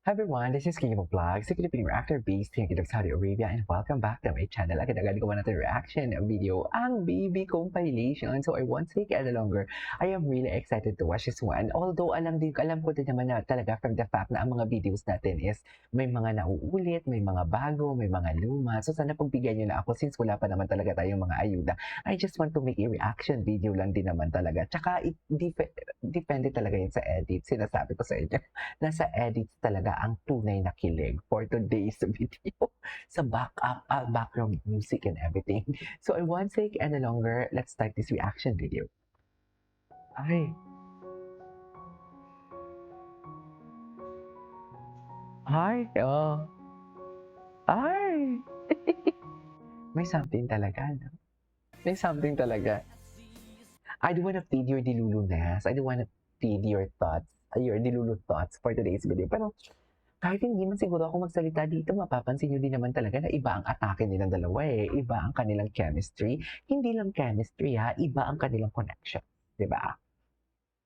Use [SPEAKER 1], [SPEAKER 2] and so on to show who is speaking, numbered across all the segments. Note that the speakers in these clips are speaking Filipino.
[SPEAKER 1] Hi everyone, this is King of Vlogs, a Filipino reactor based here in Saudi Arabia, and welcome back to my channel. Agad-agad ko natin reaction video, ang baby compilation. So I won't take any longer. I am really excited to watch this one. Although alam ko din naman na talaga from the fact na ang mga videos natin is may mga nauulit, may mga bago, may mga luma. So sana pagbigyan nyo na ako since wala pa naman talaga tayong mga ayuda. I just want to make a reaction video lang din naman talaga. Tsaka depende talaga yun sa edit. Sinasabi ko sa inyo. Nasa edits talaga ang tunay na kilig for today's video sa background music and everything. So I won't take any longer. Let's start this reaction video. Ay. Ay. Oh. Ay. May something talaga, no? May something talaga. I don't wanna feed your dilulunas. I don't wanna feed your thoughts, your dilulu thoughts for today's video. Pero kahit hindi man siguro ako magsalita dito, mapapansin nyo din naman talaga na iba ang atake nilang dalawa eh. Iba ang kanilang chemistry. Hindi lang chemistry ha, iba ang kanilang connection. Diba?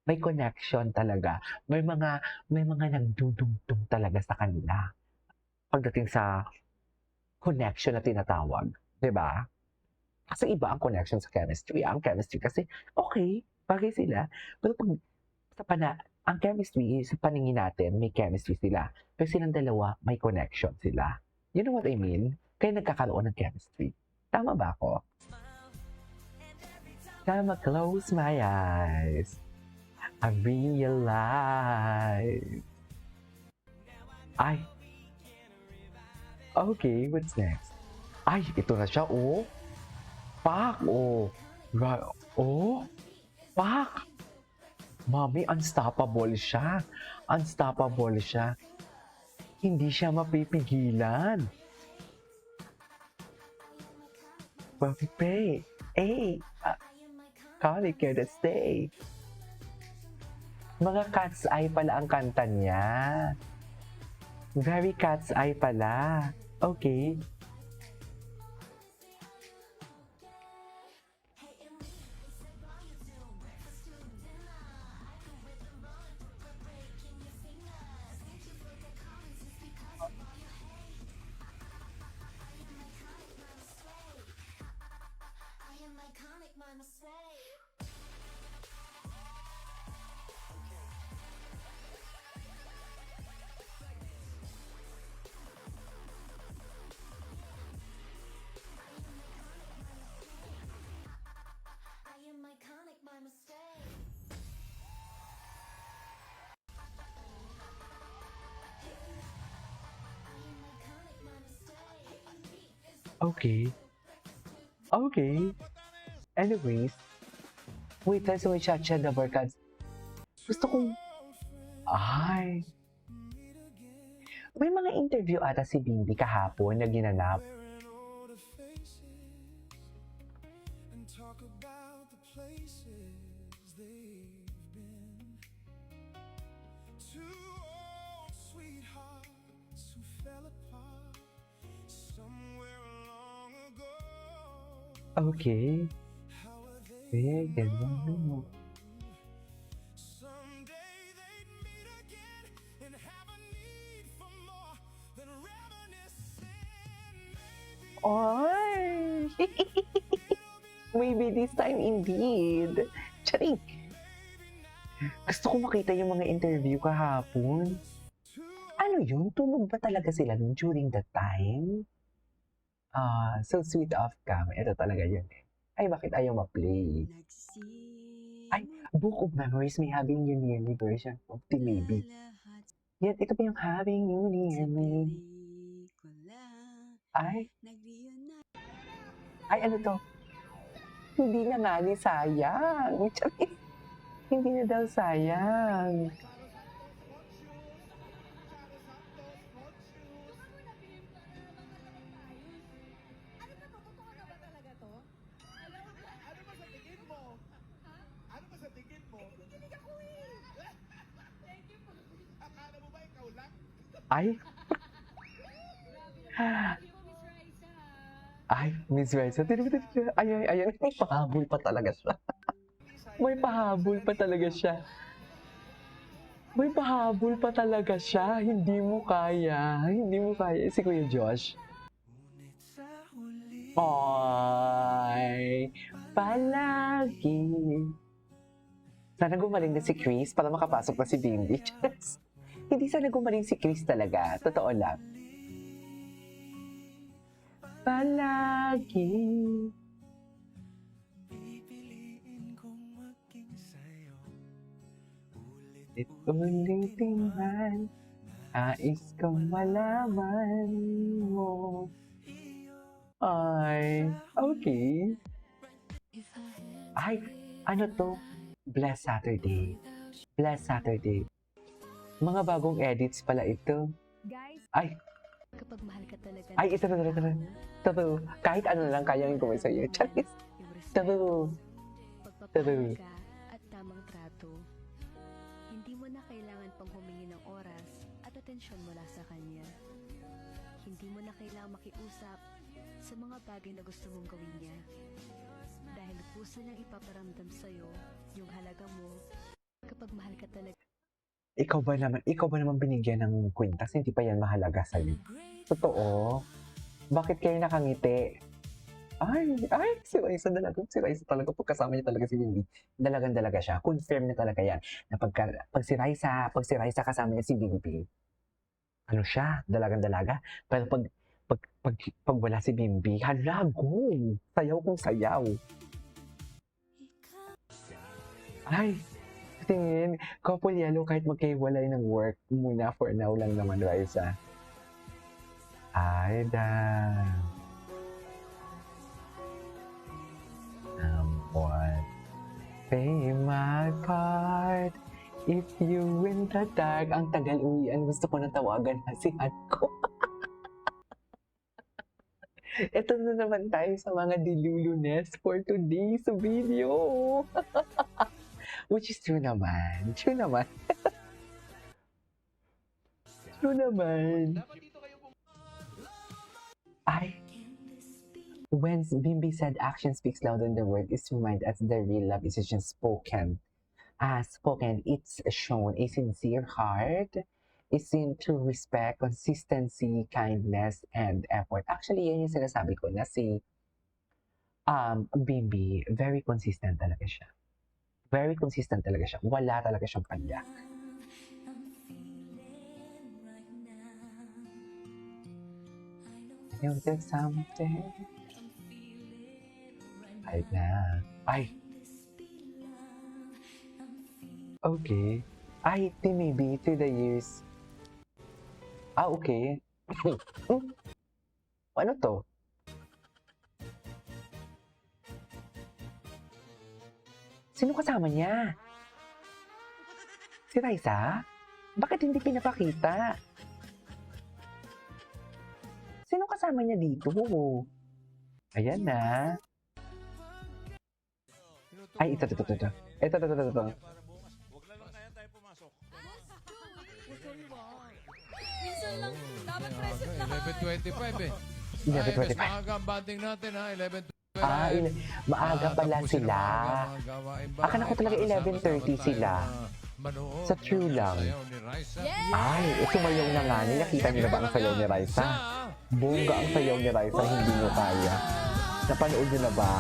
[SPEAKER 1] May connection talaga. May mga nagdudugtong talaga sa kanila. Pagdating sa connection na tinatawag. Diba? Kasi iba ang connection sa chemistry. Ang chemistry kasi, okay, bagay sila. Pero pag ang chemistry, sa paningin natin, may chemistry sila. Pero silang dalawa, may connection sila. You know what I mean? Kaya nagkakaroon ng chemistry. Tama ba ako? Time I close my eyes, I realize. Ay. Okay, what's next? Ay, ito na siya, oh. Pak, oh. Right, oh. Pak. Mami, unstoppable siya. Unstoppable siya. Hindi siya mapipigilan. Papi, hey, Kali, care to stay. Mga cat's eye pala ang kanta niya. Very cat's eye pala. Okay. Okay. Okay. Anyways, wait, let's may chat the barkads. Gusto kong... Ay. May mga interview ata si Bimbi kahapon na ginanap. Okay. Eh, ganun. Ay! Maybe this time indeed. Charing! Gusto ko makita yung mga interview kahapon. Ano yun? Tulog ba talaga sila during that time? So sweet of cam. Ito talaga yun eh. Ay, bakit ayaw ma-play? Ay, Book of Memories may Having You Near Me version of the Maybe. Yan, ito pa yung Having You Near Me. Ay. Ay, ano to? Hindi na nga ni sayang. Hindi na daw sayang. Ay. Ay, Miss Raisa. Ay, may pahabol pa talaga siya. May pahabol pa talaga siya. May pahabol pa talaga siya. Hindi mo kaya. Hindi mo kaya. Si Kuya Josh. Ay, palagi. Sana gumaling na si Chris para makapasok na si Bimbi. Hindi sana gumaling si Chris talaga. Totoo lang. Palagi. Ulitin man, ais kong malaman mo. Ay, okay. Ay, ano to? Blessed Saturday. Blessed Saturday. Mga bagong edits pala ito.
[SPEAKER 2] Guys,
[SPEAKER 1] Ay,
[SPEAKER 2] kapag mahal ka talaga.
[SPEAKER 1] ay, ito. Tabu. Kahit ano lang kayang gawin sa'yo. Charis. Tabu.
[SPEAKER 2] Pagpapahal ka at tamang trato, hindi mo na kailangan pang humingi ng oras at atensyon mula sa kanya. Hindi mo na kailangan makiusap sa mga bagay na gusto mong gawin niya. Dahil puso niyang ipaparamdam sa'yo yung halaga mo kapag mahal ka talaga.
[SPEAKER 1] Ikaw ba naman binigyan ng kwintas? Hindi pa yan mahalaga sa'yo. Totoo. Bakit kayo nakangiti? Ay, si Raisa talaga. Pag kasama niya talaga si Bimbi, dalagang-dalaga siya. Confirm na talaga yan. Na pag si Raisa kasama niya si Bimbi, ano siya, dalagang-dalaga. Pero pag wala si Bimbi, halago. Sayaw kung sayaw. Ay, tingin, couple yellow kahit magkahiwalay ng work muna for now lang naman, Raisa. Ay, what? Pay my part if you win the tag. Ang tagal uwian. Gusto ko na tawagan na si Hanko. Ito na naman tayo sa mga dilulunes for today's video. Which is true naman. True naman. When Bimbi said action speaks louder than the word, it's remind us the real love is just spoken. Spoken, it's shown a sincere heart, is seen through respect, consistency, kindness, and effort. Actually, yan yung sinasabi ko na si Bimbi, very consistent talaga siya. Very consistent talaga siya. Wala talaga siyang padyak. You did something. Ay na. Ay. Okay. Ay, maybe through the years. Okay. Ano to? Sino kasama niya? Si Raisa? Bakit hindi pinapakita? Sino kasama niya dito? Ayan na. Ay, ito. Ito.
[SPEAKER 3] Huwag na lang kaya tayo pumasok.
[SPEAKER 4] Minsan lang, dapat present lahat.
[SPEAKER 3] 11:25 eh.
[SPEAKER 1] 11:25.
[SPEAKER 3] Maaga ang banding natin ha, 11:25.
[SPEAKER 1] Maaga pala sila. Akala ko talaga 11:30 sila. Sa True lang. Ay, sumayaw na nga niya. Nakita niyo na ba ang sayaw ni Raisa? Bongga ang sayaw ni Raisa, hindi nyo kaya. Napanood nyo na ba?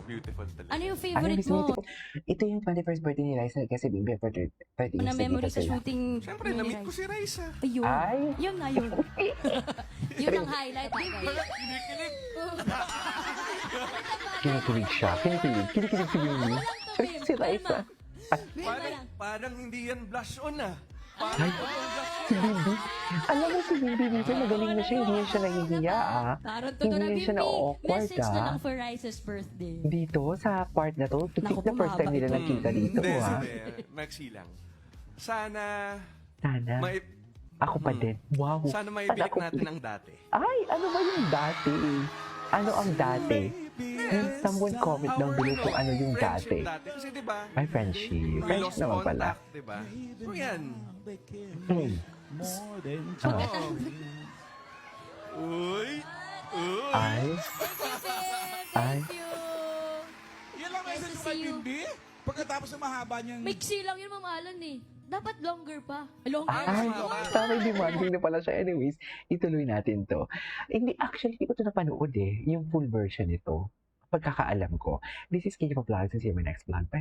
[SPEAKER 5] Beautiful talaga.
[SPEAKER 4] Ano yung favorite mo?
[SPEAKER 1] Ito yung 21st birthday ni Raisa kasi Bimbi for 30
[SPEAKER 4] Na
[SPEAKER 1] years
[SPEAKER 4] memory sa
[SPEAKER 1] sila.
[SPEAKER 4] shooting
[SPEAKER 5] Siyempre,
[SPEAKER 4] ni
[SPEAKER 5] na-meet ko
[SPEAKER 4] Rice.
[SPEAKER 5] si Raisa.
[SPEAKER 4] Ayun.
[SPEAKER 1] Ay!
[SPEAKER 4] Yun na yun. Yun ang highlight.
[SPEAKER 5] Kinikilig.
[SPEAKER 1] Kinikilig siya. Kinikilig si Bimbi. Si Raisa.
[SPEAKER 5] Parang hindi yan blush on ah.
[SPEAKER 1] Ay, si Bimbi. Alam mo si Bimbi dito, magaling na siya. Hindi siya nahihiya
[SPEAKER 4] Parang to
[SPEAKER 1] Hindi
[SPEAKER 4] na
[SPEAKER 1] na siya
[SPEAKER 4] Bimbi.
[SPEAKER 1] na-awkward
[SPEAKER 4] Message na lang for Rice's birthday.
[SPEAKER 1] Dito, sa part na to,
[SPEAKER 4] Naku,
[SPEAKER 1] na first time nila
[SPEAKER 4] bumaba
[SPEAKER 1] nakita dito,
[SPEAKER 5] Hindi,
[SPEAKER 1] ha?
[SPEAKER 5] Maxi lang. Sana,
[SPEAKER 1] Sana.
[SPEAKER 5] may,
[SPEAKER 1] Ako pa din. Wow.
[SPEAKER 5] sana maibalik
[SPEAKER 1] Ako-
[SPEAKER 5] natin ang dati.
[SPEAKER 1] Ay, ano ba yung dati? Ano ang dati? And someone comment down below kung ano yung dati.
[SPEAKER 5] Friendship dati. Kasi diba,
[SPEAKER 1] Ay, friendship.
[SPEAKER 5] we
[SPEAKER 1] Friendship
[SPEAKER 5] lost
[SPEAKER 1] naman pala.
[SPEAKER 5] contact, diba? So yan.
[SPEAKER 1] Hmm.
[SPEAKER 5] Oo. Uy! Uy!
[SPEAKER 1] Ay, ay.
[SPEAKER 4] Thank you.
[SPEAKER 3] Yan lang may
[SPEAKER 4] Nice to see you.
[SPEAKER 3] Hindi. Pagkatapos ng mahaba niyang...
[SPEAKER 4] Mixi lang yun, Ma'am Alan eh. Dapat longer pa. Longer
[SPEAKER 1] Ay, tamay demanding na pala siya. Anyways, ituloy natin to. Hindi, actually, hindi ko ito napanood eh. Yung full version nito. Pagkakaalam ko. This is Kiki Vlogs and see you in my next vlog. Bye!